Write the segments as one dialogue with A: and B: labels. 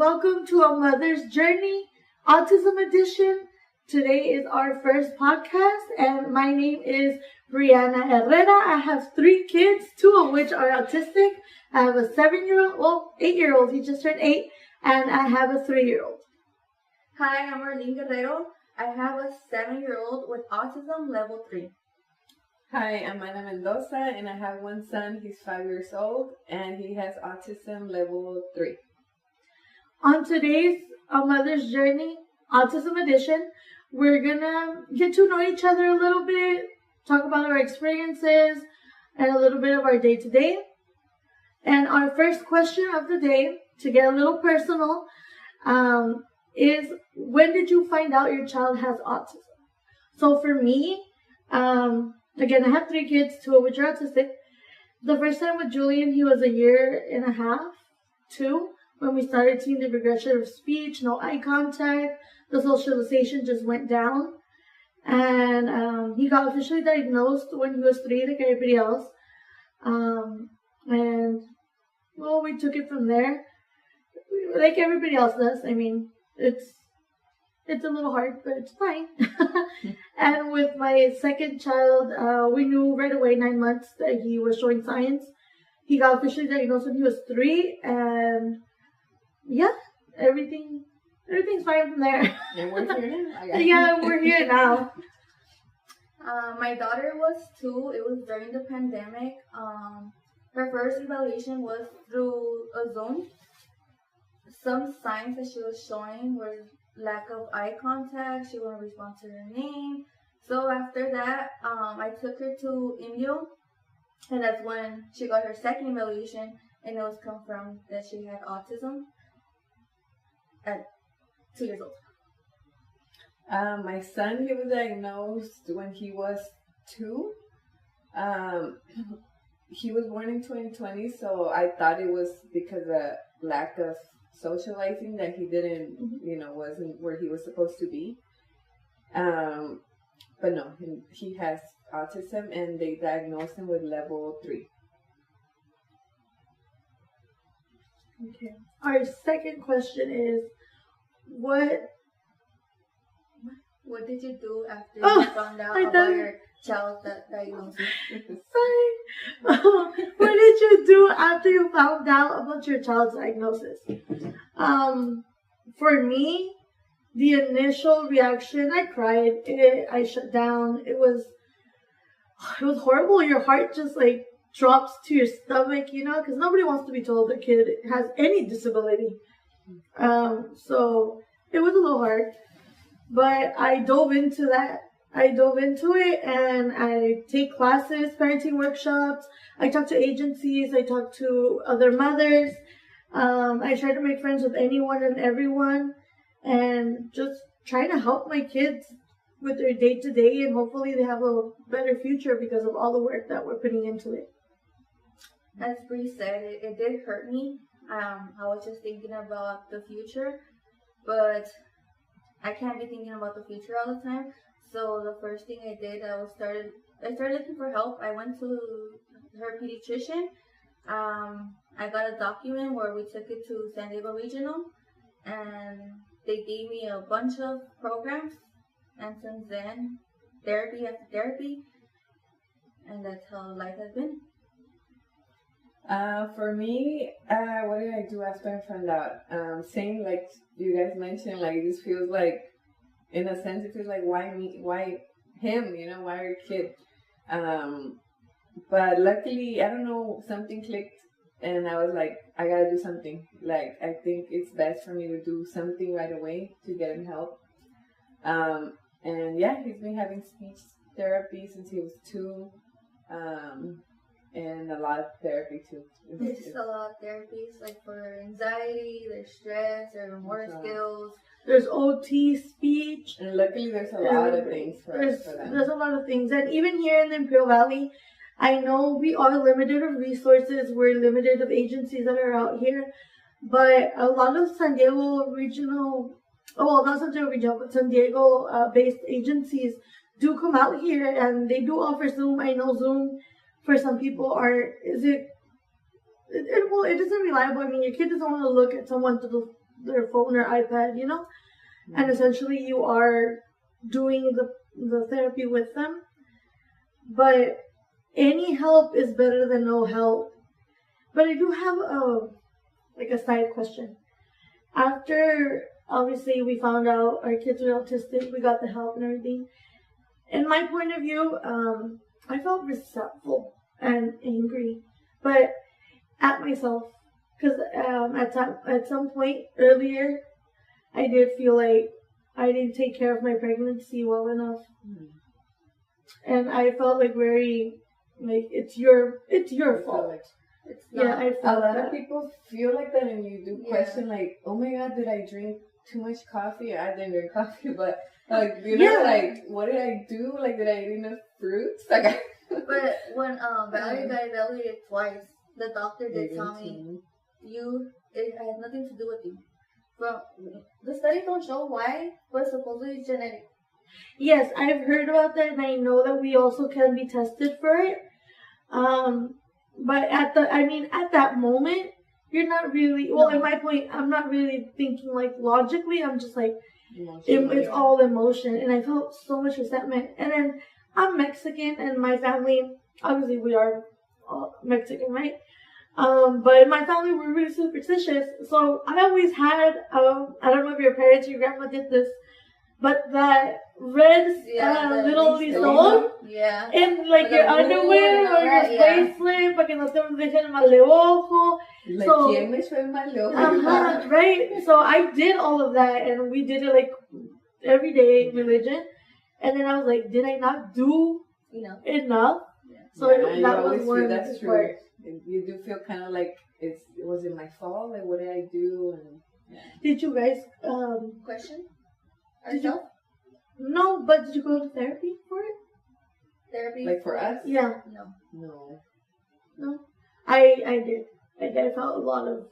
A: welcome to A Mother's Journey, Autism Edition. Today is our first podcast, and my name is Brianna Herrera. I have 3 kids, 2 of which are autistic. I have a 8-year-old, he just turned 8, and I have a 3-year-old.
B: Hi, I'm Arlene Guerrero. I have a 7-year-old with autism level 3.
C: Hi, I'm Ana Mendoza, and I have one son. He's 5 years old, and he has autism level 3.
A: On today's A Mother's Journey, Autism Edition, we're gonna get to know each other a little bit, talk about our experiences, and a little bit of our day-to-day. And our first question of the day, to get a little personal, is when did you find out your child has autism? So for me, again, I have 3 kids, 2 of which are autistic. The first time with Julian, he was 1.5 years, 2, when we started seeing the regression of speech, no eye contact, the socialization just went down. And he got officially diagnosed when he was 3, like everybody else. And, well, we took it from there, like everybody else does. I mean, it's a little hard, but it's fine. And with my second child, we knew right away, 9 months, that he was showing signs. He got officially diagnosed when he was 3, and yeah, everything's fine from there.
C: And we're here now.
A: Yeah, we're here now.
B: My daughter was 2. It was during the pandemic. Her first evaluation was through a Zoom. Some signs that she was showing were lack of eye contact. She wouldn't respond to her name. So after that, I took her to Indio, and that's when she got her second evaluation, and it was confirmed that she had autism at 2 years old.
C: My son, he was diagnosed when he was 2. He was born in 2020, so I thought it was because of lack of socializing that he didn't, wasn't where he was supposed to be. But no, he has autism, and they diagnosed him with level 3.
A: Okay. Our second question is, what
B: did you do after you found out about your child's diagnosis?
A: Sorry. What did you do after you found out about your child's diagnosis? For me, the initial reaction, I cried. I shut down. It was horrible. Your heart just drops to your stomach, because nobody wants to be told their kid has any disability. So it was a little hard, but I dove into that. I dove into it, and I take classes, parenting workshops. I talk to agencies. I talk to other mothers. I try to make friends with anyone and everyone, and just trying to help my kids with their day-to-day, and hopefully they have a better future because of all the work that we're putting into it.
B: As Bree said, it did hurt me. I was just thinking about the future, but I can't be thinking about the future all the time. So the first thing I did, I started looking for help. I went to her pediatrician. I got a document where we took it to San Diego Regional, and they gave me a bunch of programs. And since then, therapy after therapy, and that's how life has been.
C: For me, what did I do after I found out? Same like you guys mentioned, it just feels like, in a sense, it feels like, why me? Why him? Why your kid? But luckily, I don't know, something clicked, and I was like, I gotta do something. I think it's best for me to do something right away to get him help. And yeah, he's been having speech therapy since he was 2. And a lot of therapy too.
B: There's a lot of therapies, for anxiety, there's stress, there's motor skills.
A: There's OT, speech.
C: And luckily there's a lot of things for them.
A: There's a lot of things. And even here in the Imperial Valley, I know we are limited of resources. We're limited of agencies that are out here. But a lot of San Diego regional, not San Diego regional, but San Diego based agencies do come out here, and they do offer Zoom. I know Zoom for some people it isn't reliable. I mean, your kid doesn't want to look at someone their phone or iPad, and essentially you are doing the therapy with them. But any help is better than no help. But I do have a side question. After obviously we found out our kids were autistic, we got the help and everything. In my point of view, I felt resentful and angry, but at myself, because at some point earlier, I did feel like I didn't take care of my pregnancy well enough, and I felt like very like it's your fault.
B: It's
A: Yeah,
B: not.
A: I
C: A
A: felt
C: lot
A: that.
C: of people feel like that, and you do question like, oh my god, did I drink too much coffee? I didn't drink coffee, but like, like, what did I do? Like, did I eat enough fruits? Like,
B: But when Valerie got evaluated twice, the doctor did tell me it has nothing to do with you. Well, the studies don't show why, but supposedly it's genetic.
A: Yes, I've heard about that, and I know that we also can be tested for it. But at that moment, you're not really. Well, in my point, I'm not really thinking like logically. I'm just like, it's all emotion, and I felt so much resentment. And then I'm Mexican, and my family, obviously, we are Mexican, right? But in my family, we're really superstitious. So I always had, I don't know if your parents or your grandma did this, but that red little lisol in like your underwear or your bracelet para que no te dejen el mal de ojo.
C: Like,
A: so,
C: ¿quién me echó el mal de ojo?
A: Right? So I did all of that, and we did it like everyday religion. And then I was like, did I not do enough? Yeah. So that was one.
C: That's true. You do feel kind of like was it my fault? Like, what did I do? And
A: did you guys
B: question?
A: No, but did you go to therapy for it?
B: Therapy?
A: Like
C: for us?
A: Yeah.
C: No.
A: I did. I felt a lot of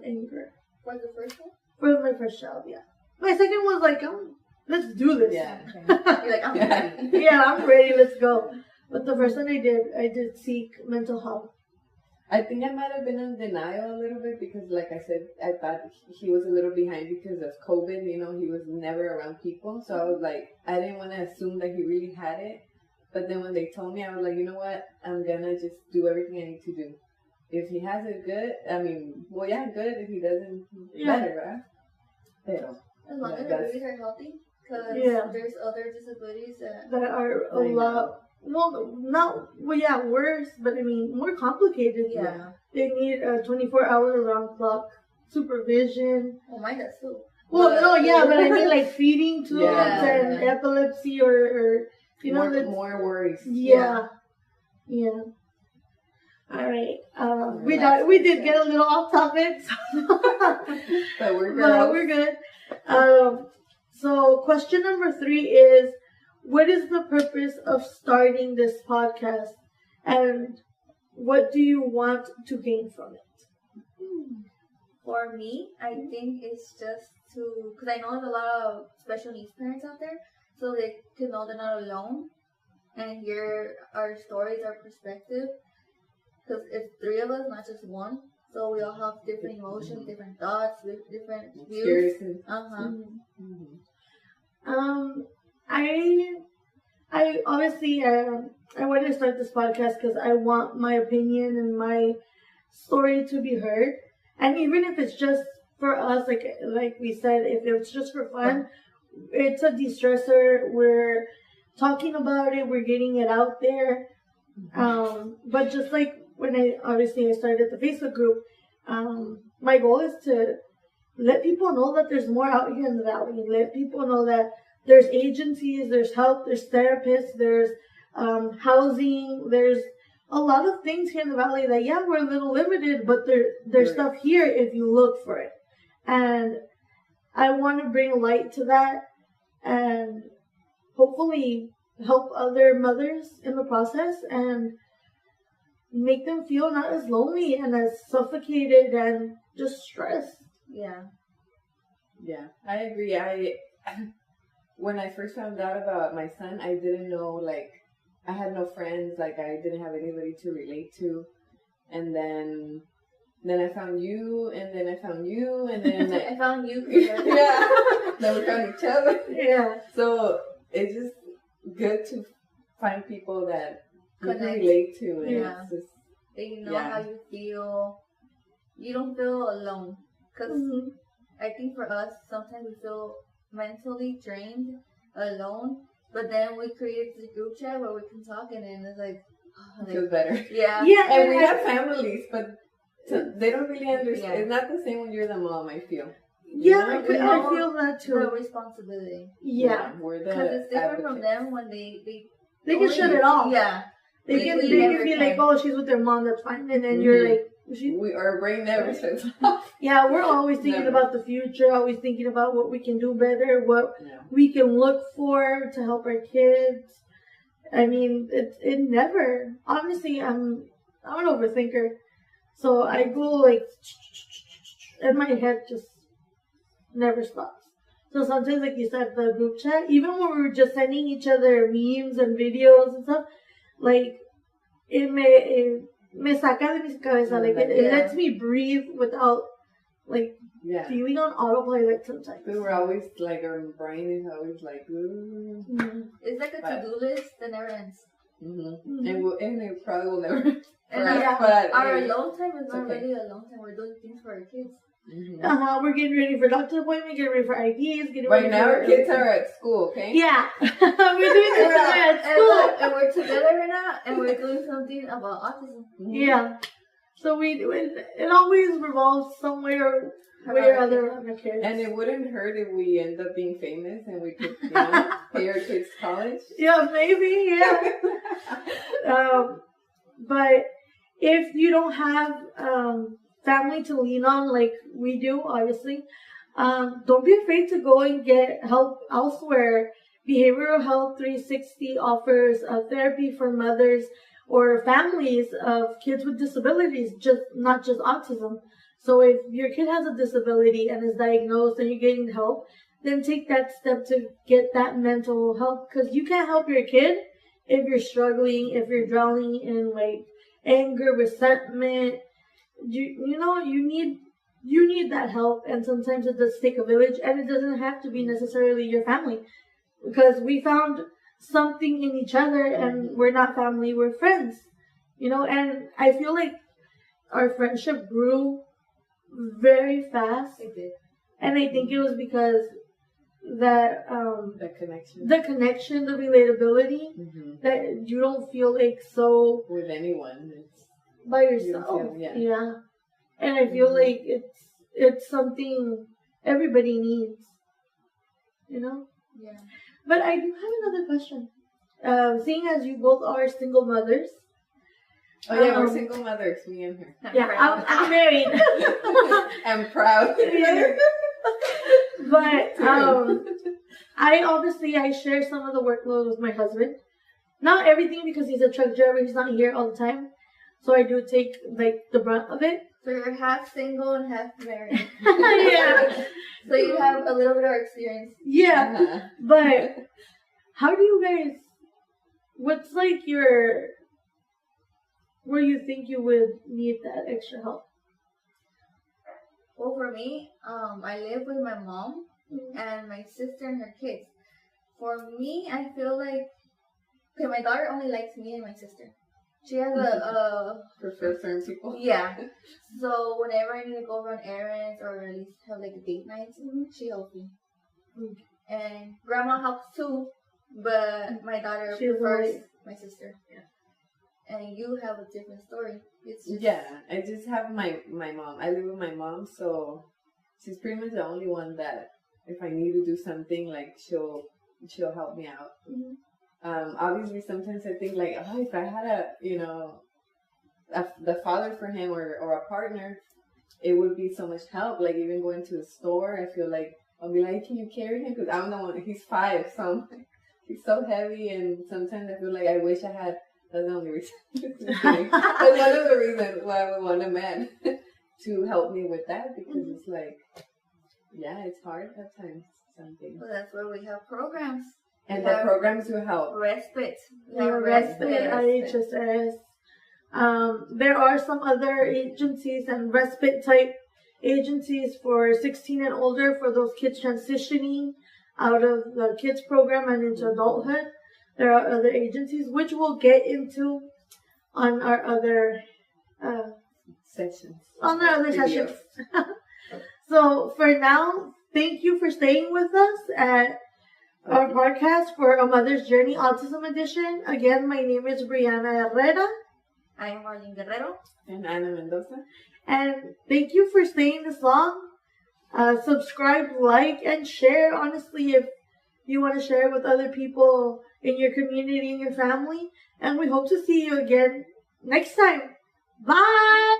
A: anger.
B: For the first one?
A: For my first child, yeah. My second was like, let's do this.
C: Yeah.
B: You're like, I'm ready.
A: Yeah, I'm ready. Let's go. But the first one I did seek mental health.
C: I think I might have been in denial a little bit because, like I said, I thought he was a little behind because of COVID. He was never around people. So I was like, I didn't want to assume that he really had it. But then when they told me, I was like, you know what? I'm going to just do everything I need to do. If he has it good, good. If he doesn't, better, right? Pero,
B: as long as the babies are healthy, because there's other disabilities that
A: are a lot. Worse, but I mean, more complicated.
B: Yeah.
A: They need a 24-hour around clock supervision.
B: Oh, mine does too.
A: Well, but I mean like feeding tubes and epilepsy or
C: more worries.
A: Yeah. All right. We did get a little off topic,
C: but we're good.
A: We're good. So question number 3 is, what is the purpose of starting this podcast, and what do you want to gain from it?
B: For me, I think it's just because I know there's a lot of special needs parents out there, so they can know they're not alone and hear our stories, our perspective. Because it's 3 of us, not just one. So we all have different emotions, different thoughts, different views.
A: I obviously I wanted to start this podcast because I want my opinion and my story to be heard, and even if it's just for us, like we said, if it's just for fun, it's a de-stressor. We're talking about it, we're getting it out there. But just like when I started the Facebook group, my goal is to let people know that there's more out here in the valley. Let people know that there's agencies, there's help, there's therapists, there's housing, there's a lot of things here in the valley that, we're a little limited, but there's stuff here if you look for it. And I want to bring light to that and hopefully help other mothers in the process and make them feel not as lonely and as suffocated and just stressed.
B: Yeah,
C: I agree. When I first found out about my son, I didn't know, I had no friends, I didn't have anybody to relate to. And then then I found you, and then I found you, and then
B: I found you.
C: yeah, then we found each other.
A: Yeah.
C: So it's just good to find people that you can
B: Connect.
C: relate to, and
B: Yeah.
C: it's just,
B: They know
C: Yeah.
B: how you feel. You don't feel alone. Because I think for us, sometimes we feel mentally drained, alone. But then we create this group chat where we can talk, and then it's like,
C: it feels better.
B: yeah.
A: Yeah.
C: And we have families, but they don't really understand.
B: Yeah.
C: It's not the same when you're the mom, I feel.
A: Yeah,
C: You
A: I,
C: know,
A: could,
B: we
A: I
B: know
A: feel that
B: The
A: too.
B: responsibility.
A: Yeah.
C: We're the
B: Because it's different from
C: advocates.
B: them when they
A: They can shut it off.
B: Yeah.
A: They
B: We
A: can
B: leave
A: be
B: every
A: like,
B: time.
A: oh, she's with their mom, that's fine. And then you're like,
C: Our brain never shuts off.
A: yeah, we're always thinking
C: Never.
A: about the future, always thinking about what we can do better, what
C: Yeah.
A: we can look for to help our kids. I mean, it never. Honestly, I'm an overthinker, so I go like, and my head just never stops. So sometimes, like you said, the group chat, even when we were just sending each other memes and videos and stuff, like it me saca de mi cabeza. Like it
B: Yeah.
A: lets me breathe without like
C: Yeah.
A: feeling on autopilot sometimes.
C: We were always like, our brain is always like,
B: It's like a
C: Right.
B: to-do list that never ends.
C: and it probably will never.
B: And
C: for us,
A: yeah.
C: but
B: our
C: it-
B: alone time is not
C: okay.
B: really alone time. We're doing things for our kids.
A: We're getting ready for doctor's appointment, getting ready for IPs, getting
C: Right
A: ready
C: now,
A: for
C: our kids are at school, okay?
A: Yeah. We're doing this together at
B: And,
A: school.
B: look, and we're together right now, and we're doing something about autism.
A: Yeah. So it always revolves somewhere way or other around the kids.
C: And it wouldn't hurt if we end up being famous and we could, pay our kids college.
A: Yeah, maybe, yeah. But if you don't have family to lean on like we do, obviously, don't be afraid to go and get help elsewhere. Behavioral Health 360 offers therapy for mothers or families of kids with disabilities, not just autism. So if your kid has a disability and is diagnosed and you're getting help, then take that step to get that mental help, because you can't help your kid if you're struggling, if you're drowning in like anger, resentment. You need that help, and sometimes it does take a village, and it doesn't have to be necessarily your family, because we found something in each other, and we're not family, we're friends, and I feel like our friendship grew very fast,
B: It did.
A: and I think it was because that
C: The connection.
A: the connection, the relatability, that you don't feel like so
C: With anyone.
A: by
C: You don't
A: yourself.
C: feel- yeah.
A: Yeah. And I feel like it's something everybody needs.
B: Yeah.
A: But I do have another question. Seeing as you both are single mothers.
C: Oh yeah, we're single mothers, me and her.
A: Yeah, I'm married.
C: I'm proud.
A: Yeah. But I share some of the workload with my husband. Not everything, because he's a truck driver, he's not here all the time. So I do take like the brunt of it.
B: So you're half single and half married.
A: Yeah.
B: So you have a little bit of experience.
A: Yeah.
C: Uh-huh.
A: But how do you guys, what's like where you think you would need that extra help?
B: Well, for me, I live with my mom and my sister and her kids. For me, I feel like, okay, my daughter only likes me and my sister. She has a
C: Prefer certain people.
B: yeah. So whenever I need to go run errands or at least have like date nights, she helps me. And grandma helps too, but my daughter
A: She's
B: prefers
A: always-
B: my sister. And you have a different story. It's just,
C: Yeah, I just have my mom. I live with my mom, so she's pretty much the only one that if I need to do something, like she'll help me out. Obviously, sometimes I think like, oh, if I had the father for him or a partner, it would be so much help. Like even going to the store, I feel like I'll be like, can you carry him? Because I'm the one. He's 5, so I'm like, he's so heavy, and sometimes I feel like I wish I had. That's the only reason. That's one of the reasons why I would want a man to help me with that, because it's like, yeah, it's hard at times. Something.
B: so that's where we have programs.
C: And
B: We
C: the
B: have
C: programs to help.
B: Respite. We
A: Yeah,
B: have
A: respite,
B: respite.
A: IHSS. There are some other agencies and respite type agencies for 16 and older for those kids transitioning out of the kids program and into adulthood. There are other agencies which we'll get into on our other
C: sessions.
A: So for now, thank you for staying with us at our podcast for A Mother's Journey Autism Edition. Again, my name is Brianna Herrera.
B: I am Marlene Guerrero.
C: And Ana Mendoza.
A: And thank you for staying this long. Subscribe, like, and share. Honestly, if you want to share it with other people in your community and your family. And we hope to see you again next time. Bye!